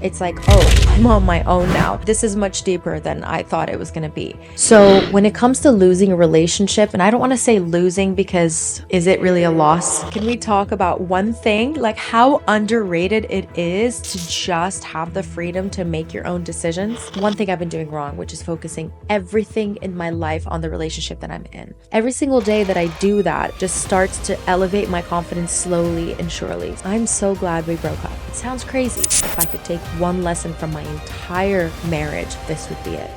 it's like, oh, I'm on my own now. This is much deeper than I thought it was going to be. So when it comes to losing a relationship, and I don't want to say losing because is it really a loss? Can we talk about one thing, like how underrated it is to just have the freedom to make your own decisions? One thing I've been doing wrong, which is focusing everything in my life on the relationship that I'm in. Every single day that I do that just starts to elevate my confidence slowly and surely. I'm so glad we broke up. It sounds crazy. If I could take one lesson from my entire marriage, this would be it.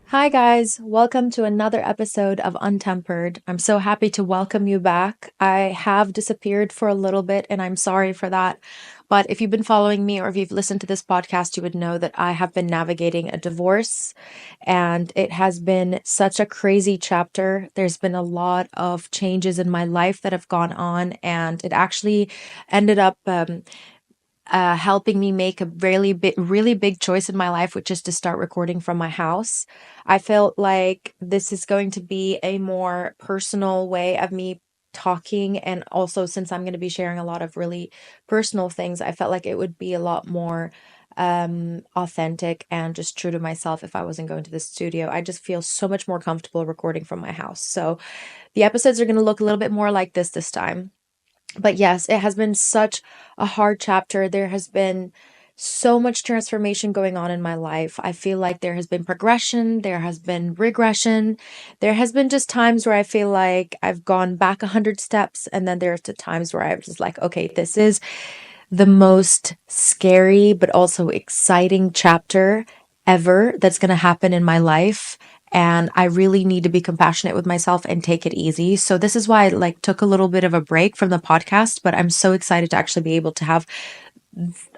Hi guys, welcome to another episode of Untempered. I'm so happy to welcome you back. I have disappeared for a little bit and I'm sorry for that. But if you've been following me or if you've listened to this podcast, you would know that I have been navigating a divorce and it has been such a crazy chapter. There's been a lot of changes in my life that have gone on and it actually ended up helping me make a really big choice in my life, which is to start recording from my house. I felt like this is going to be a more personal way of me talking. And also, since I'm going to be sharing a lot of really personal things, I felt like it would be a lot more authentic and just true to myself if I wasn't going to the studio. I just feel so much more comfortable recording from my house. So the episodes are going to look a little bit more like this time. But yes, it has been such a hard chapter. There has been so much transformation going on in my life. I feel like there has been progression, there has been regression. There has been just times where I feel like I've gone back 100 steps, and then there's the times where I'm just like, okay, this is the most scary but also exciting chapter ever that's going to happen in my life. And I really need to be compassionate with myself and take it easy. So this is why I took a little bit of a break from the podcast, but I'm so excited to actually be able to have,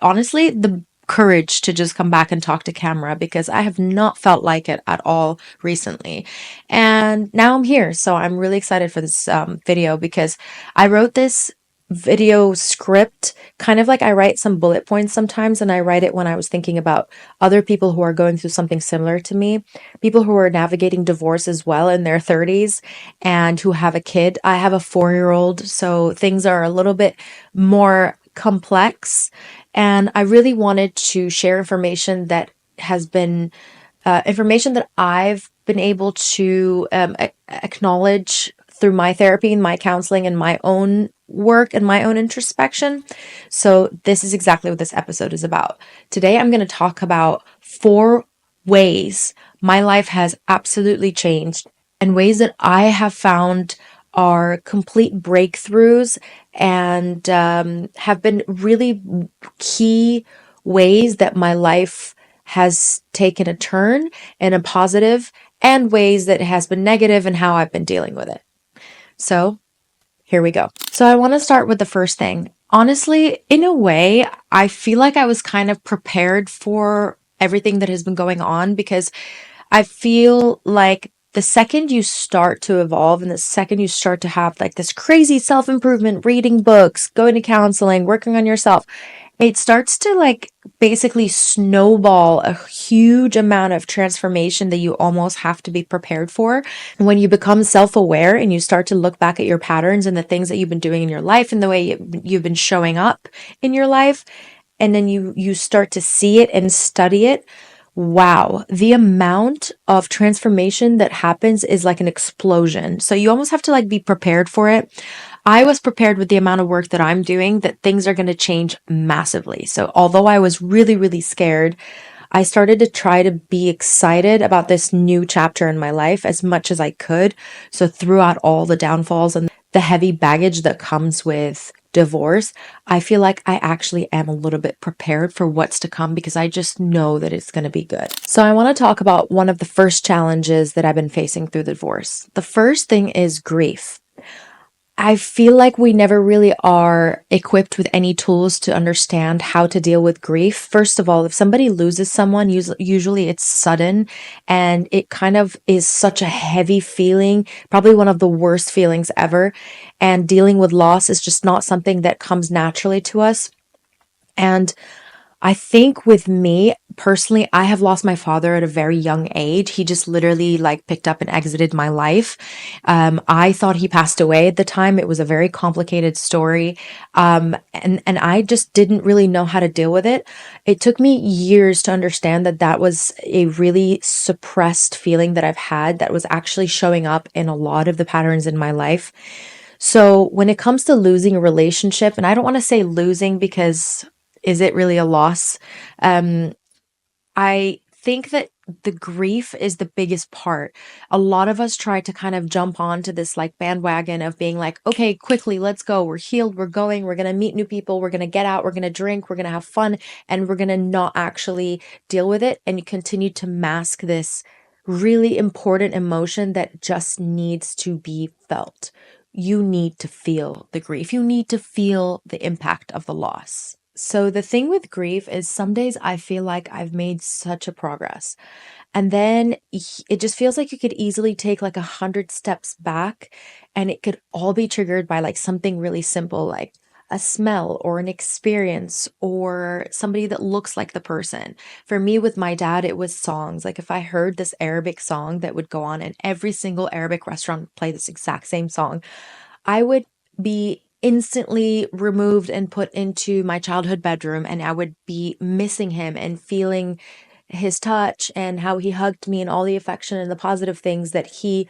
honestly, the courage to just come back and talk to camera because I have not felt like it at all recently. And now I'm here. So I'm really excited for this video because I wrote this video script kind of like I write some bullet points sometimes, and I write it when I was thinking about other people who are going through something similar to me, people who are navigating divorce as well in their 30s and who have a kid. I have a 4-year-old, so things are a little bit more complex, and I really wanted to share information that has been information that I've been able to acknowledge through my therapy and my counseling and my own work and my own introspection. So this is exactly what this episode is about. Today, I'm going to talk about 4 ways my life has absolutely changed and ways that I have found are complete breakthroughs and have been really key ways that my life has taken a turn in a positive and ways that it has been negative and how I've been dealing with it. So here we go. So I want to start with the first thing. Honestly, in a way, I feel like I was kind of prepared for everything that has been going on because I feel like the second you start to evolve and the second you start to have like this crazy self-improvement, reading books, going to counseling, working on yourself, it starts to basically snowball a huge amount of transformation that you almost have to be prepared for. When you become self-aware and you start to look back at your patterns and the things that you've been doing in your life and the way you've been showing up in your life, and then you start to see it and study it, wow, the amount of transformation that happens is like an explosion. So you almost have to be prepared for it. I was prepared with the amount of work that I'm doing that things are going to change massively. So although I was really scared, I started to try to be excited about this new chapter in my life as much as I could. So throughout all the downfalls and the heavy baggage that comes with divorce, I feel like I actually am a little bit prepared for what's to come because I just know that it's going to be good. So I want to talk about one of the first challenges that I've been facing through the divorce. The first thing is grief. I feel like we never really are equipped with any tools to understand how to deal with grief. First of all, if somebody loses someone, usually it's sudden and it kind of is such a heavy feeling, probably one of the worst feelings ever. And dealing with loss is just not something that comes naturally to us. And I think with me, personally, I have lost my father at a very young age. He just literally like picked up and exited my life. I thought he passed away at the time. It was a very complicated story. And I just didn't really know how to deal with it. It took me years to understand that that was a really suppressed feeling that I've had that was actually showing up in a lot of the patterns in my life. So when it comes to losing a relationship, and I don't want to say losing because is it really a loss? Um, I think that the grief is the biggest part. A lot of us try to kind of jump onto this like bandwagon of being like, okay, quickly, let's go. We're healed. We're going. We're going to meet new people. We're going to get out. We're going to drink. We're going to have fun. And we're going to not actually deal with it. And you continue to mask this really important emotion that just needs to be felt. You need to feel the grief. You need to feel the impact of the loss. So the thing with grief is some days I feel like I've made such a progress. And then it just feels like you could easily take like 100 steps back and it could all be triggered by like something really simple, like a smell or an experience or somebody that looks like the person. For me, with my dad, it was songs. Like if I heard this Arabic song that would go on and every single Arabic restaurant would play this exact same song, I would be instantly removed and put into my childhood bedroom, and I would be missing him and feeling his touch and how he hugged me and all the affection and the positive things that he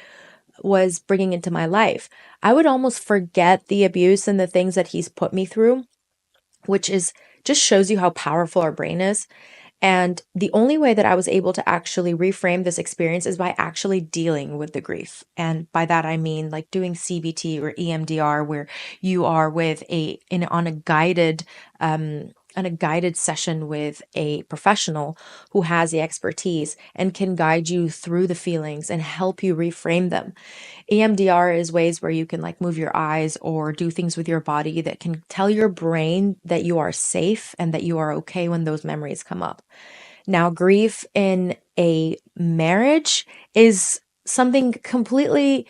was bringing into my life. I would almost forget the abuse and the things that he's put me through, which is just shows you how powerful our brain is. And the only way that I was able to actually reframe this experience is by actually dealing with the grief. And by that, I mean like doing CBT or EMDR, where you are with on a guided session with a professional who has the expertise and can guide you through the feelings and help you reframe them. EMDR is ways where you can like move your eyes or do things with your body that can tell your brain that you are safe and that you are okay when those memories come up. Now, grief in a marriage is something completely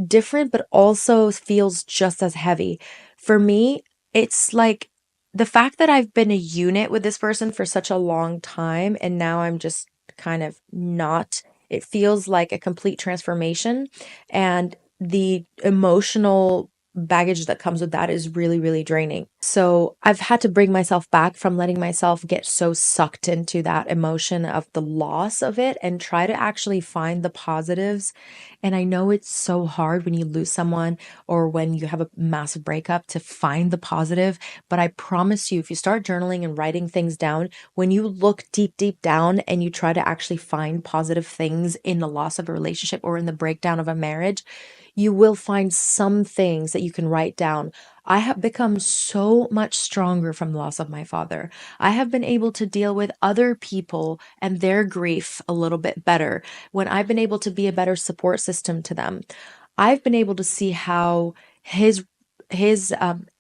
different, but also feels just as heavy. For me, it's like the fact that I've been a unit with this person for such a long time, and now I'm just kind of not. It feels like a complete transformation, and the emotional baggage that comes with that is really, really draining. So I've had to bring myself back from letting myself get so sucked into that emotion of the loss of it and try to actually find the positives. And I know it's so hard when you lose someone or when you have a massive breakup to find the positive, but I promise you, if you start journaling and writing things down, when you look deep, deep down and you try to actually find positive things in the loss of a relationship or in the breakdown of a marriage, you will find some things that you can write down. I have become so much stronger from the loss of my father. I have been able to deal with other people and their grief a little bit better when I've been able to be a better support system to them. I've been able to see how his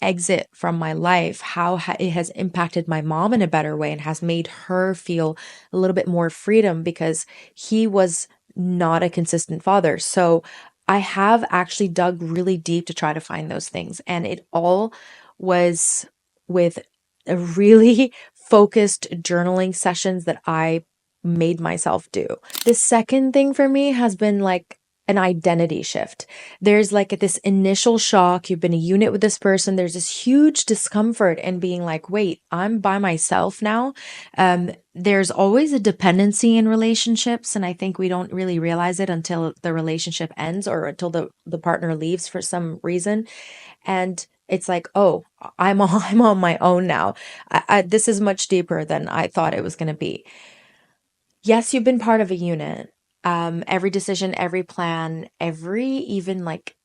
exit from my life, how it has impacted my mom in a better way and has made her feel a little bit more freedom because he was not a consistent father. So I have actually dug really deep to try to find those things. And it all was with a really focused journaling sessions that I made myself do. The second thing for me has been like an identity shift. There's like this initial shock. You've been a unit with this person. There's this huge discomfort and being like, wait, I'm by myself now. There's always a dependency in relationships. And I think we don't really realize it until the relationship ends or until the partner leaves for some reason. And it's like, oh, I'm on my own now. This is much deeper than I thought it was going to be. Yes, you've been part of a unit. Every decision, every plan, every even like,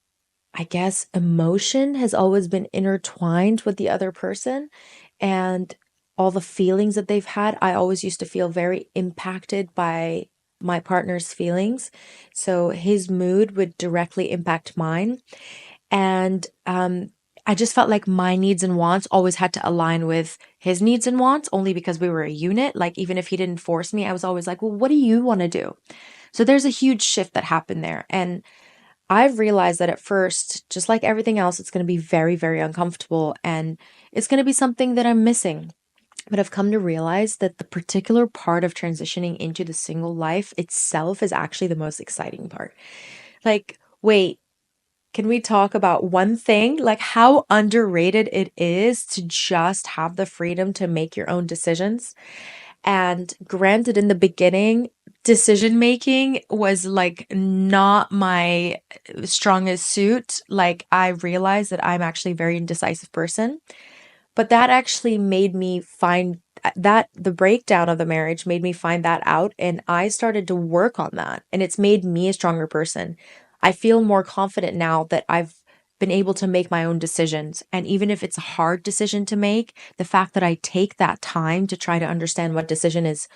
I guess, emotion has always been intertwined with the other person. And all the feelings that they've had, I always used to feel very impacted by my partner's feelings. So his mood would directly impact mine. And I just felt like my needs and wants always had to align with his needs and wants only because we were a unit. Like, even if he didn't force me, I was always like, well, what do you want to do? So there's a huge shift that happened there. And I've realized that at first, just like everything else, it's going to be very, very uncomfortable and it's going to be something that I'm missing. But I've come to realize that the particular part of transitioning into the single life itself is actually the most exciting part. Like, wait, can we talk about one thing? Like how underrated it is to just have the freedom to make your own decisions. And granted, in the beginning, decision making was like not my strongest suit. Like I realized that I'm actually a very indecisive person. But that actually made me find that the breakdown of the marriage made me find that out. And I started to work on that. And it's made me a stronger person. I feel more confident now that I've been able to make my own decisions. And even if it's a hard decision to make, the fact that I take that time to try to understand what decision is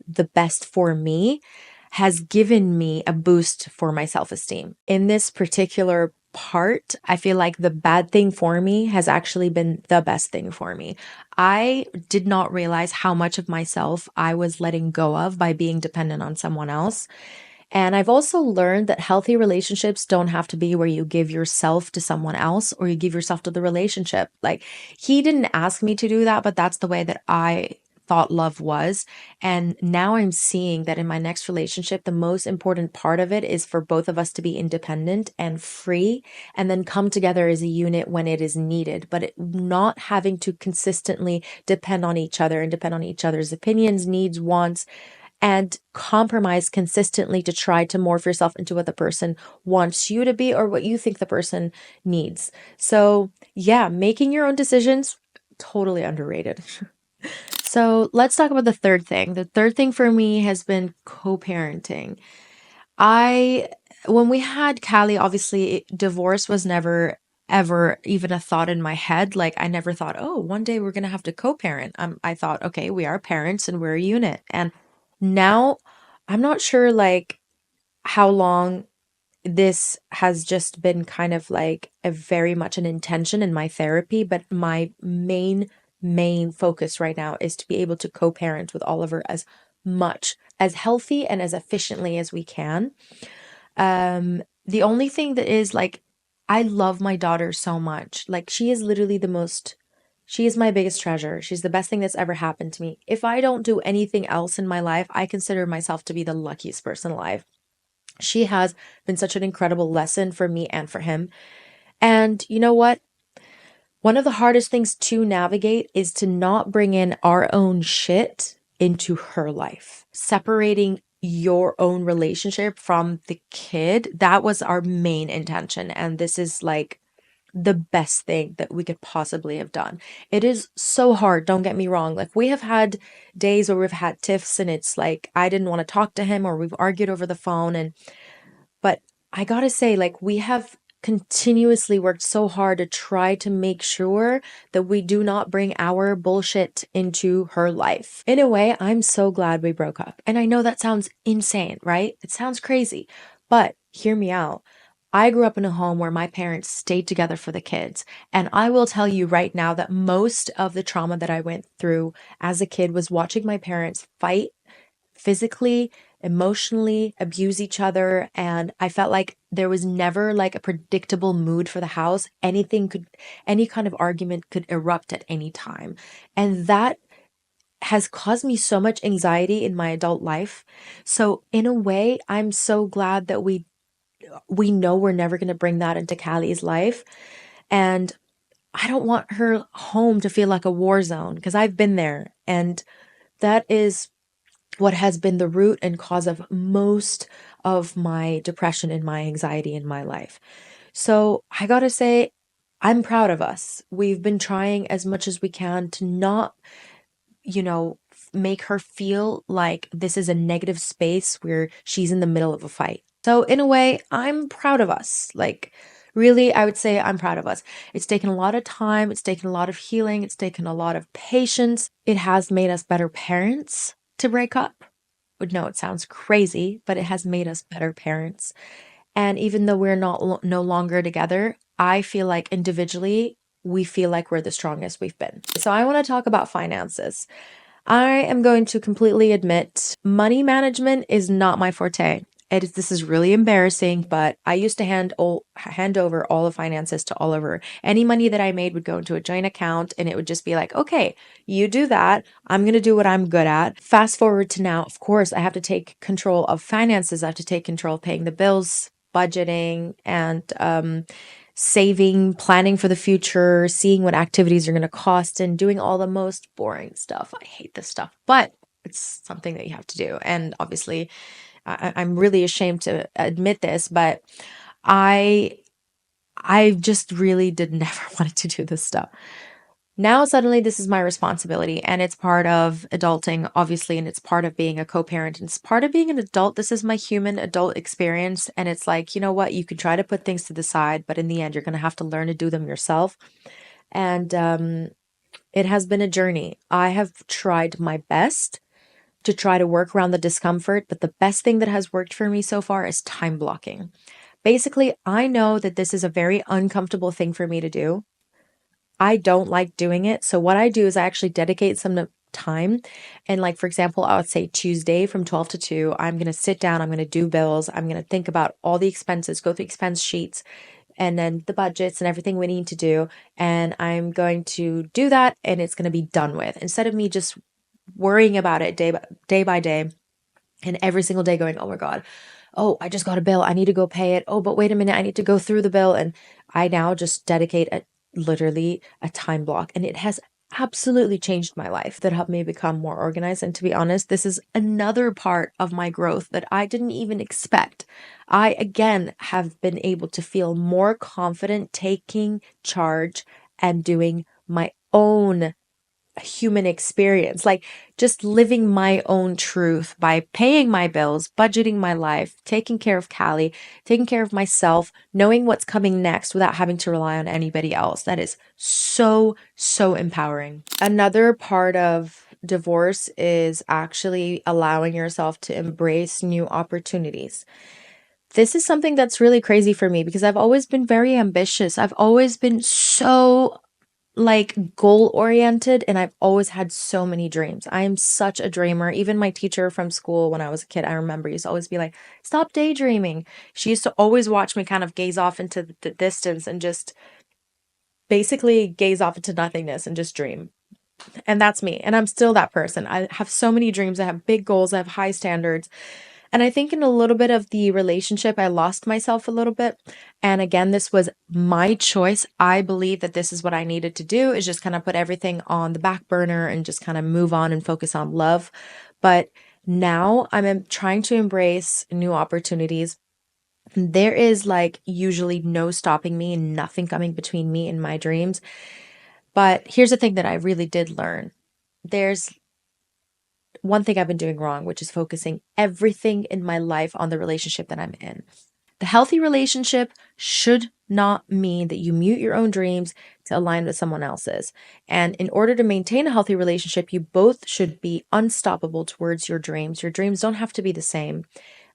the best for me has given me a boost for my self esteem. In this particular part, I feel like the bad thing for me has actually been the best thing for me. I did not realize how much of myself I was letting go of by being dependent on someone else. And I've also learned that healthy relationships don't have to be where you give yourself to someone else or you give yourself to the relationship. Like, he didn't ask me to do that, but that's the way that I thought love was. And now I'm seeing that in my next relationship, the most important part of it is for both of us to be independent and free and then come together as a unit when it is needed, but not having to consistently depend on each other and depend on each other's opinions, needs, wants, and compromise consistently to try to morph yourself into what the person wants you to be or what you think the person needs. So, yeah, making your own decisions, totally underrated. So, let's talk about the third thing. The third thing for me has been co-parenting. When we had Callie, obviously, divorce was never ever even a thought in my head. Like, I never thought, oh, one day we're going to have to co-parent. I thought, okay, we are parents and we're a unit. And now I'm not sure like how long this has just been kind of like a very much an intention in my therapy, but my main focus right now is to be able to co-parent with Oliver as much as healthy and as efficiently as we can. The only thing that is like, I love my daughter so much. Like, she is my biggest treasure. She's the best thing that's ever happened to me. If I don't do anything else in my life, I consider myself to be the luckiest person alive. She has been such an incredible lesson for me and for him. And you know what? One of the hardest things to navigate is to not bring in our own shit into her life. Separating your own relationship from the kid, that was our main intention. And this is like the best thing that we could possibly have done. It is so hard, don't get me wrong. Like, we have had days where we've had tiffs and it's like I didn't want to talk to him or we've argued over the phone, but I gotta say, like, we have continuously worked so hard to try to make sure that we do not bring our bullshit into her life. In a way, I'm so glad we broke up. And I know that sounds insane, right? It sounds crazy, but hear me out. I grew up in a home where my parents stayed together for the kids. And I will tell you right now that most of the trauma that I went through as a kid was watching my parents fight physically, emotionally, abuse each other. And I felt like there was never like a predictable mood for the house. Any kind of argument could erupt at any time. And that has caused me so much anxiety in my adult life. So in a way, I'm so glad that we know we're never going to bring that into Callie's life. And I don't want her home to feel like a war zone because I've been there. And that is what has been the root and cause of most of my depression and my anxiety in my life. So I gotta say, I'm proud of us. We've been trying as much as we can to not, make her feel like this is a negative space where she's in the middle of a fight. So in a way, I'm proud of us. Like, really, I would say I'm proud of us. It's taken a lot of time. It's taken a lot of healing. It's taken a lot of patience. It has made us better parents to break up. But no, it sounds crazy, but it has made us better parents. And even though we're no longer together, I feel like individually, we feel like we're the strongest we've been. So I want to talk about finances. I am going to completely admit money management is not my forte. this is really embarrassing, but I used to hand over all the finances to Oliver. Any money that I made would go into a joint account, and it would just be like, okay, you do that. I'm going to do what I'm good at. Fast forward to now, of course, I have to take control of finances. I have to take control of paying the bills, budgeting, and saving, planning for the future, seeing what activities are going to cost, and doing all the most boring stuff. I hate this stuff, but it's something that you have to do. And obviously, I'm really ashamed to admit this, but I I just really did never wanted to do this stuff. Now suddenly this is my responsibility, and it's part of adulting, obviously, and it's part of being a co-parent, and it's part of being an adult. This is my human adult experience, and it's like, you know what? You can try to put things to the side, but in the end, you're going to have to learn to do them yourself. And it has been a journey. I have tried my best to try to work around the discomfort, but the best thing that has worked for me so far is time blocking. Basically, I know that this is a very uncomfortable thing for me to do. I don't like doing it. So what I do is I actually dedicate some time. And like, for example, I would say Tuesday from 12 to 2, I'm going to sit down, I'm going to do bills, I'm going to think about all the expenses, go through expense sheets, and then the budgets and everything we need to do. And I'm going to do that, and it's going to be done with, instead of me just worrying about it day by day, and every single day going, oh my God, oh, I just got a bill. I need to go pay it. Oh, but wait a minute. I need to go through the bill. And I now just dedicate literally a time block. And it has absolutely changed my life, that helped me become more organized. And to be honest, this is another part of my growth that I didn't even expect. I, again, have been able to feel more confident taking charge and doing my own human experience, like just living my own truth by paying my bills, budgeting my life, taking care of Callie, taking care of myself, knowing what's coming next without having to rely on anybody else. That is so, so empowering. Another part of divorce is actually allowing yourself to embrace new opportunities. This is something that's really crazy for me because I've always been very ambitious. I've always been so like goal oriented, and I've always had so many dreams. I am such a dreamer. Even my teacher from school when I was a kid, I remember, used to always be like, stop daydreaming. She used to always watch me kind of gaze off into the distance and just basically gaze off into nothingness and just dream. And that's me. And I'm still that person. I have so many dreams. I have big goals. I have high standards. And I think in a little bit of the relationship, I lost myself a little bit. And again, this was my choice. I believe that this is what I needed to do, is just kind of put everything on the back burner and just kind of move on and focus on love. But now I'm trying to embrace new opportunities. There is like usually no stopping me and nothing coming between me and my dreams. But here's the thing that I really did learn. There's one thing I've been doing wrong, which is focusing everything in my life on the relationship that I'm in. The healthy relationship should not mean that you mute your own dreams to align with someone else's. And in order to maintain a healthy relationship, you both should be unstoppable towards your dreams. Your dreams don't have to be the same,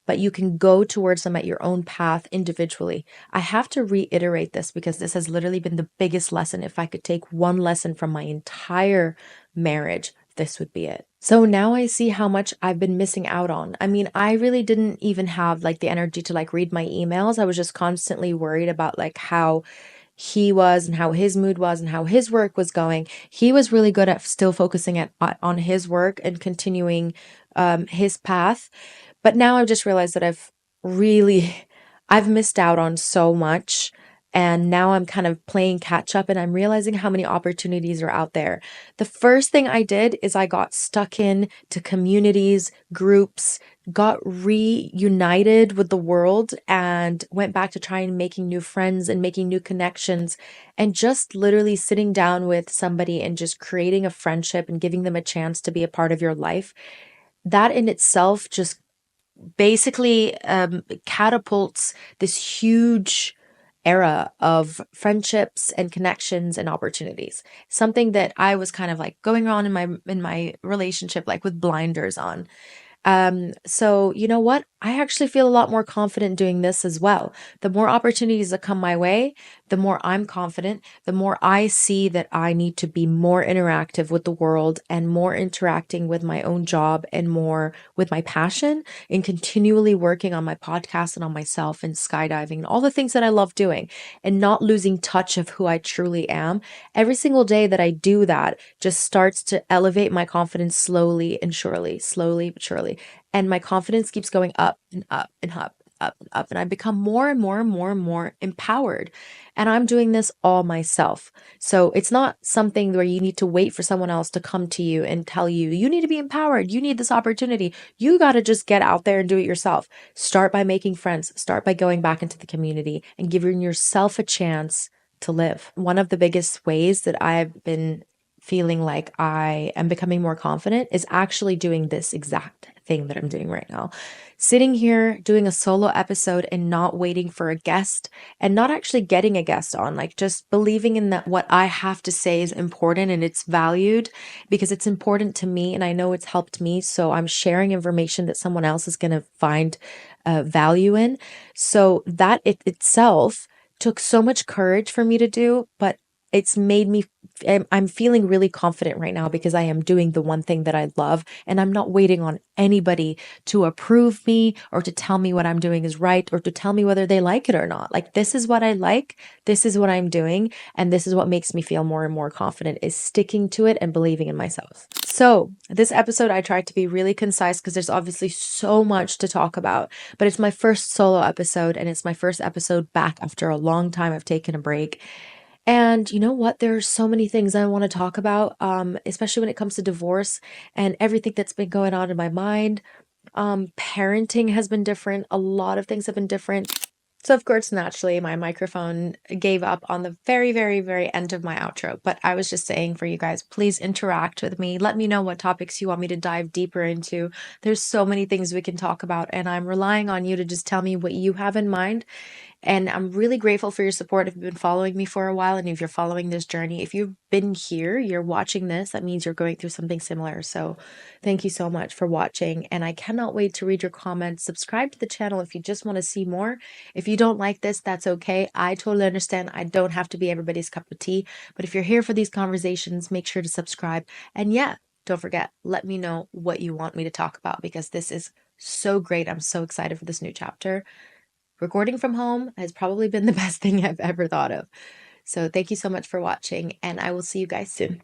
but you can go towards them at your own path individually. I have to reiterate this because this has literally been the biggest lesson. If I could take one lesson from my entire marriage, this would be it. So now I see how much I've been missing out on. I mean, I really didn't even have like the energy to like read my emails. I was just constantly worried about like how he was and how his mood was and how his work was going. He was really good at still focusing on his work and continuing his path. But now I've just realized that I've missed out on so much. And now I'm kind of playing catch up, and I'm realizing how many opportunities are out there. The first thing I did is I got stuck in to communities, groups, got reunited with the world, and went back to trying making new friends and making new connections, and just literally sitting down with somebody and just creating a friendship and giving them a chance to be a part of your life. That in itself just basically catapults this huge era of friendships and connections and opportunities. Something that I was kind of like going on in my relationship, like with blinders on. So you know what? I actually feel a lot more confident doing this as well. The more opportunities that come my way, the more I'm confident, the more I see that I need to be more interactive with the world and more interacting with my own job and more with my passion and continually working on my podcast and on myself and skydiving and all the things that I love doing and not losing touch of who I truly am. Every single day that I do that just starts to elevate my confidence slowly but surely. And my confidence keeps going up and up and up. Up and up, and I become more and more and more and more empowered. And I'm doing this all myself. So it's not something where you need to wait for someone else to come to you and tell you, you need to be empowered. You need this opportunity. You got to just get out there and do it yourself. Start by making friends, start by going back into the community and giving yourself a chance to live. One of the biggest ways that I've been feeling like I am becoming more confident is actually doing this exact thing that I'm doing right now. Sitting here doing a solo episode and not waiting for a guest and not actually getting a guest on, like just believing in that what I have to say is important and it's valued because it's important to me and I know it's helped me. So I'm sharing information that someone else is going to find value in. So that it itself took so much courage for me to do, but it's made me I'm feeling really confident right now because I am doing the one thing that I love and I'm not waiting on anybody to approve me or to tell me what I'm doing is right or to tell me whether they like it or not. Like, this is what I like, this is what I'm doing, and this is what makes me feel more and more confident is sticking to it and believing in myself. So this episode, I tried to be really concise because there's obviously so much to talk about, but it's my first solo episode and it's my first episode back after a long time. I've taken a break. And you know what? There's so many things I want to talk about, especially when it comes to divorce and everything that's been going on in my mind. Parenting has been different. A lot of things have been different. So of course, naturally, my microphone gave up on the very, very, very end of my outro. But I was just saying for you guys, please interact with me. Let me know what topics you want me to dive deeper into. There's so many things we can talk about, and I'm relying on you to just tell me what you have in mind. And I'm really grateful for your support if you've been following me for a while and if you're following this journey. If you've been here, you're watching this, that means you're going through something similar. So thank you so much for watching. And I cannot wait to read your comments. Subscribe to the channel if you just want to see more. If you don't like this, that's okay. I totally understand. I don't have to be everybody's cup of tea. But if you're here for these conversations, make sure to subscribe. And yeah, don't forget, let me know what you want me to talk about because this is so great. I'm so excited for this new chapter. Recording from home has probably been the best thing I've ever thought of. So thank you so much for watching, and I will see you guys soon.